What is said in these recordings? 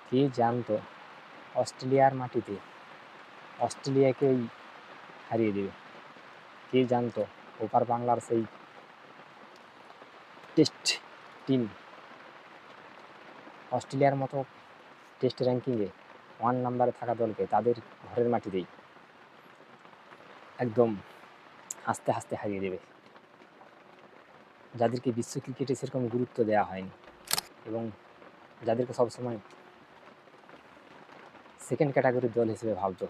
কে জানতো অস্ট্রেলিয়ার মাটিতে অস্ট্রেলিয়াকেই হারিয়ে দেবে? কে জানতো ওপার বাংলার সেই টেস্ট টিম অস্ট্রেলিয়ার মতো টেস্ট র্যাঙ্কিংয়ে 1 নম্বরে থাকা দলকে তাদের ঘরের মাটিতেই একদম হাসতে হাসতে হারিয়ে দেবে, যাদেরকে বিশ্ব ক্রিকেটে সেরকম গুরুত্ব দেওয়া হয়নি এবং যাদেরকে সবসময় সেকেন্ড ক্যাটাগরির দল হিসেবে ভাবতো,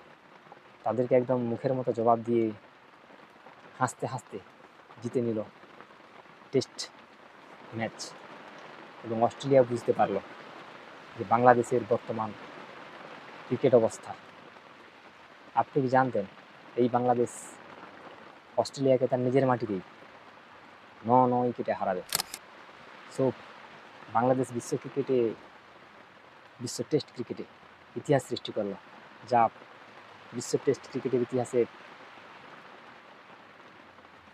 তাদেরকে একদম মুখের মতো জবাব দিয়ে হাসতে হাসতে জিতে নিল টেস্ট ম্যাচ। এবং অস্ট্রেলিয়া বুঝতে পারলো যে বাংলাদেশের বর্তমান ক্রিকেট অবস্থা। আপনি কি জানতেন এই বাংলাদেশ অস্ট্রেলিয়াকে তার নিজের মাটিতেই 9 উইকেটে হারাবে? সো বাংলাদেশ বিশ্ব টেস্ট ক্রিকেটে ইতিহাস সৃষ্টি করলো, যা বিশ্ব টেস্ট ক্রিকেটের ইতিহাসে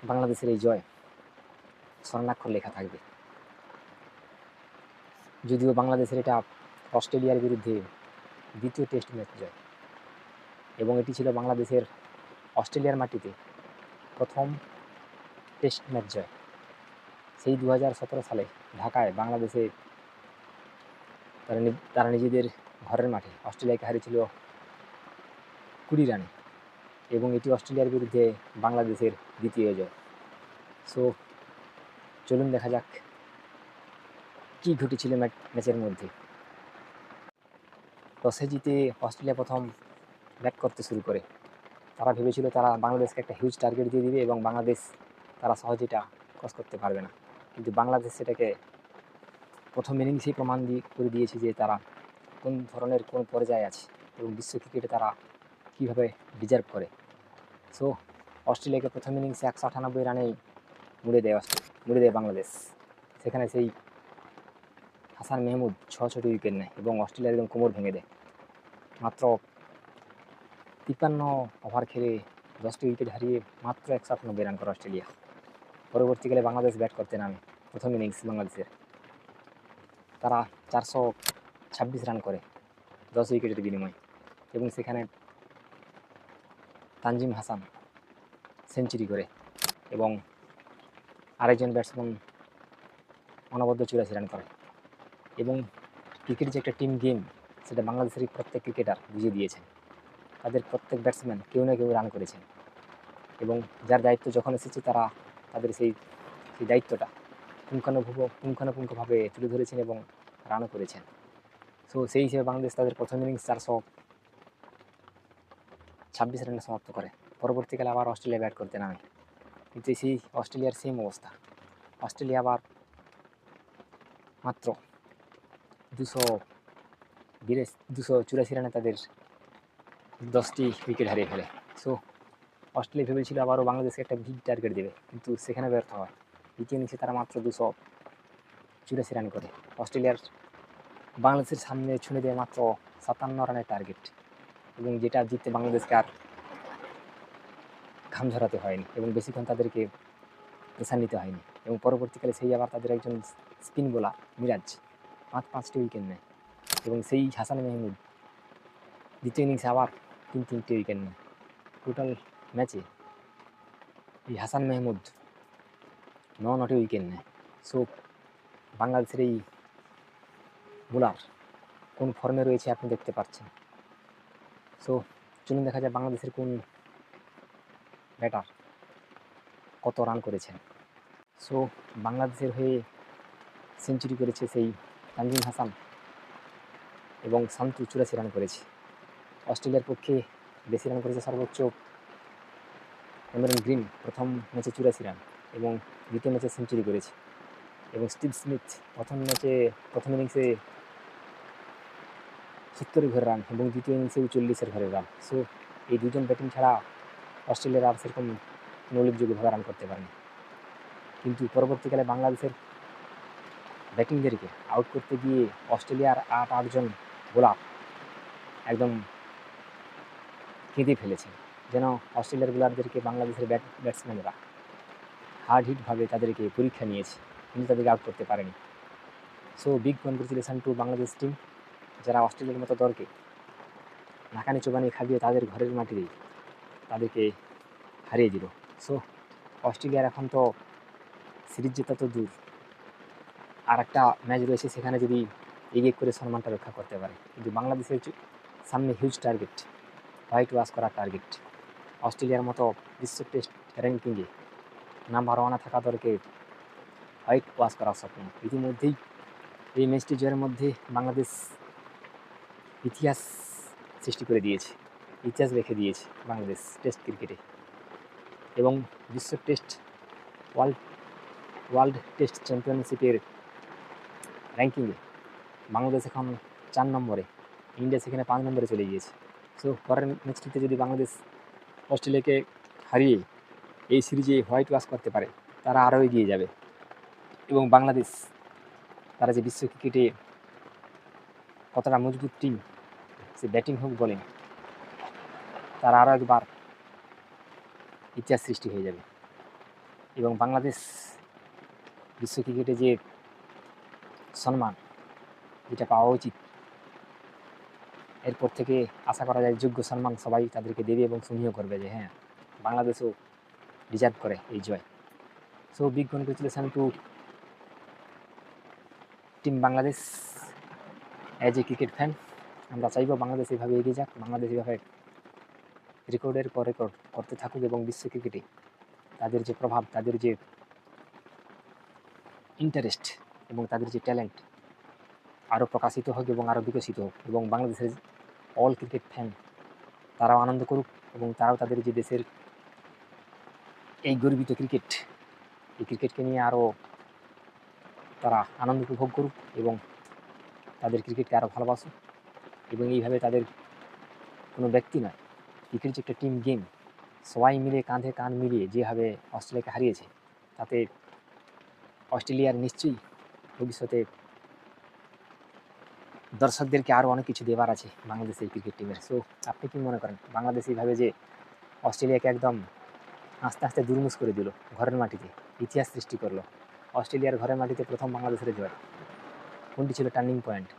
বাংলাদেশের এই জয় স্বর্ণাক্ষর লেখা থাকবে। যদিও বাংলাদেশের এটা অস্ট্রেলিয়ার বিরুদ্ধে দ্বিতীয় টেস্ট ম্যাচ জয় এবং এটি ছিল বাংলাদেশের অস্ট্রেলিয়ার মাটিতে প্রথম টেস্ট ম্যাচ জয়। সেই 2017 সালে ঢাকায় বাংলাদেশে তারা নিজেদের ঘরের মাঠে অস্ট্রেলিয়াকে হারিয়েছিল 20 রানে এবং এটি অস্ট্রেলিয়ার বিরুদ্ধে বাংলাদেশের দ্বিতীয় জয়। সো চলুন দেখা যাক কী ঘটেছিল ম্যাচের মধ্যে। টসে জিতে অস্ট্রেলিয়া প্রথম ব্যাট করতে শুরু করে। তারা ভেবেছিল তারা বাংলাদেশকে একটা হিউজ টার্গেট দিয়ে দিবে এবং বাংলাদেশ তারা সহজে এটা ক্রস করতে পারবে না, কিন্তু বাংলাদেশ সেটাকে প্রথম ইনিংসেই প্রমাণ করে দিয়েছে যে তারা কোন ধরনের কোন পর্যায়ে আছে এবং বিশ্ব ক্রিকেটে তারা কীভাবে ডিজার্ভ করে। সো অস্ট্রেলিয়াকে প্রথম ইনিংসে 198 রানেই মুড়ে দেয় বাংলাদেশ। সেখানে সেই হাসান মেহমুদ 6 উইকেট নেয় এবং অস্ট্রেলিয়ার একদম কোমর ভেঙে দেয়। মাত্র 53 ওভার খেলে 10টি উইকেট হারিয়ে মাত্র 198 রান করে অস্ট্রেলিয়া। পরবর্তীকালে বাংলাদেশ ব্যাট করতে নামে। প্রথম ইনিংস বাংলাদেশের তারা 426 রান করে 10 উইকেটের বিনিময়ে এবং সেখানে তানজিম হাসান সেঞ্চুরি করে এবং আরেকজন ব্যাটসম্যান অনবদ্য 84 রান করে। এবং ক্রিকেট যে একটা টিম গেম সেটা বাংলাদেশের প্রত্যেক ক্রিকেটার বুঝিয়ে দিয়েছেন। তাদের প্রত্যেক ব্যাটসম্যান কেউ না কেউ রান করেছেন এবং যার দায়িত্ব যখন এসেছে তারা তাদের সেই দায়িত্বটা পুঙ্খানুপুঙ্খভাবে তুলে ধরেছেন এবং রানও করেছেন। সো সেই হিসেবে বাংলাদেশ তাদের প্রথম ইনিংস 426 রানে সমাপ্ত করে। পরবর্তীকালে আবার অস্ট্রেলিয়া ব্যাট করতে নামে, কিন্তু সেই অস্ট্রেলিয়ার সেম অবস্থা। অস্ট্রেলিয়া আবার মাত্র 284 রানে তাদের 10টি উইকেট হারিয়ে ফেলে। সো অস্ট্রেলিয়া ভেবেছিল আবারও বাংলাদেশকে একটা বিগ টার্গেট দেবে, কিন্তু সেখানে ব্যর্থ হয়। দ্বিতীয় ইনিংসে তারা মাত্র 284 রান করে বাংলাদেশের সামনে ছুঁড়ে দেয় মাত্র 57 রানের টার্গেট এবং যেটা জিততে বাংলাদেশকে আর ঘাম ঝরাতে হয়নি এবং বেশিক্ষণ তাদেরকে প্রেশার নিতে হয়নি। এবং পরবর্তীকালে সেই আবার তাদের একজন স্পিন বোলার মিরাজ 5টি উইকেট নেয় এবং সেই হাসান মেহমুদ দ্বিতীয় ইনিংসে আবার 3টি উইকেট নেয়। টোটাল ম্যাচে এই হাসান মেহমুদ 9টি উইকেট নেয়। সো বাংলাদেশের এই বোলার কোন ফর্মে রয়েছে আপনি দেখতে পাচ্ছেন। সো চলুন দেখা যায় বাংলাদেশের কোন ব্যাটার কত রান করেছেন। সো বাংলাদেশের হয়ে সেঞ্চুরি করেছে সেই তানজিম হাসান এবং শান্তু 84 রান করেছে। অস্ট্রেলিয়ার পক্ষে বেশি রান করেছে সর্বোচ্চ ক্যামেরন গ্রিন, প্রথম ম্যাচে 84 রান এবং দ্বিতীয় ম্যাচে সেঞ্চুরি করেছে। এবং স্টিভ স্মিথ প্রথম ইনিংসে 70 ঘরের রান এবং দ্বিতীয় ইনিংসে 40 ঘরের রান। সো এই দুজন ব্যাটিং ছাড়া অস্ট্রেলিয়ার আর সেরকম উল্লেখযোগ্যভাবে রান করতে পারেনি। কিন্তু পরবর্তীকালে বাংলাদেশের ব্যাটিংদেরকে আউট করতে গিয়ে অস্ট্রেলিয়ার 8জন বোলার একদম কেঁদে ফেলেছে, যেন অস্ট্রেলিয়ার বোলারদেরকে বাংলাদেশের ব্যাটসম্যানরা হার্ড হিটভাবে তাদেরকে পরীক্ষা নিয়েছে, কিন্তু তাদেরকে আউট করতে পারেনি। So big congratulation to Bangladesh team. যারা অস্ট্রেলিয়ার মতো দলকে নাকানি চোবানি খাবিয়ে তাদের ঘরের মাটিতেই তাদেরকে হারিয়ে দিল। সো অস্ট্রেলিয়ার এখন তো সিরিজ জেতা তো দূর, আর একটা ম্যাচ রয়েছে, সেখানে যদি এগিয়ে করে সম্মানটা রক্ষা করতে পারে। কিন্তু বাংলাদেশের সামনে হিউজ টার্গেট, হোয়াইট ওয়াশ করার টার্গেট। অস্ট্রেলিয়ার মতো বিশ্ব টেস্ট র্যাঙ্কিংয়ে নাম্বার ওয়ানে থাকা দলকে হোয়াইট ওয়াশ করার স্বপ্ন। ইতিমধ্যেই এই ম্যাচটি জয়ের মধ্যে বাংলাদেশ ইতিহাস সৃষ্টি করে দিয়েছে, ইতিহাস রেখে দিয়েছে বাংলাদেশ টেস্ট ক্রিকেটে। এবং বিশ্ব টেস্ট ওয়ার্ল্ড টেস্ট চ্যাম্পিয়নশিপের র্যাঙ্কিংয়ে বাংলাদেশ এখন 4 নম্বরে, ইন্ডিয়া সেখানে 5 নম্বরে চলে গিয়েছে। সো পরের ম্যাচটিতে যদি বাংলাদেশ অস্ট্রেলিয়াকে হারিয়ে এই সিরিজে হোয়াইট ওয়াশ করতে পারে, তারা আরও এগিয়ে যাবে। এবং বাংলাদেশ, তারা যে বিশ্ব ক্রিকেটে কতটা মজবুত টিম, সে ব্যাটিং হোক বলিং, তারা আরও একবার ইতিহাস সৃষ্টি হয়ে যাবে। এবং বাংলাদেশ বিশ্ব ক্রিকেটে যে সম্মান যেটা পাওয়া উচিত, এরপর থেকে আশা করা যায় যোগ্য সম্মান সবাই তাদেরকে দেবে এবং সমীহ করবে যে হ্যাঁ, বাংলাদেশও ডিজার্ভ করে এই জয়। So big congratulation to team Bangladesh. As a cricket fan আমরা চাইবো বাংলাদেশ এভাবে এগিয়ে যাক, বাংলাদেশ এভাবে রেকর্ডের পর রেকর্ড করতে থাকুক এবং বিশ্ব ক্রিকেটে তাদের যে প্রভাব, তাদের যে ইন্টারেস্ট এবং তাদের যে ট্যালেন্ট আরও প্রকাশিত হোক এবং আরও বিকশিত হোক। এবং বাংলাদেশের অল ক্রিকেট ফ্যান তারাও আনন্দ করুক এবং তারাও তাদের যে দেশের এই গর্বিত ক্রিকেট, এই ক্রিকেটকে নিয়ে আরও তারা আনন্দ উপভোগ করুক এবং তাদের ক্রিকেটকে আরও ভালোবাসুক। এবং এইভাবে তাদের কোনো ব্যক্তি নয়, ক্রিকেট যে একটা টিম গেম, সবাই মিলে কাঁধে কাঁধ মিলিয়ে যেভাবে অস্ট্রেলিয়াকে হারিয়েছে, তাতে অস্ট্রেলিয়ার নিশ্চয়ই ভবিষ্যতে দর্শকদেরকে আরও অনেক কিছু দেওয়ার আছে বাংলাদেশের ক্রিকেট টিমের। সো আপনি কি মনে করেন, বাংলাদেশ এইভাবে যে অস্ট্রেলিয়াকে একদম আস্তে আস্তে দুর্মুষ করে দিল, ঘরের মাটিতে ইতিহাস সৃষ্টি করলো, অস্ট্রেলিয়ার ঘরের মাটিতে প্রথম বাংলাদেশের জয়, কোনটি ছিল টার্নিং পয়েন্ট?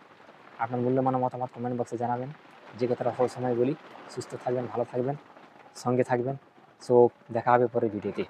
আপনার মূল্যবান মতামত কমেন্ট বক্সে জানাবেন। যে কথাটা সব সময় বলি, সুস্থ থাকবেন, ভালো থাকবেন, সঙ্গে থাকবেন। সো দেখা হবে পরের ভিডিওতে।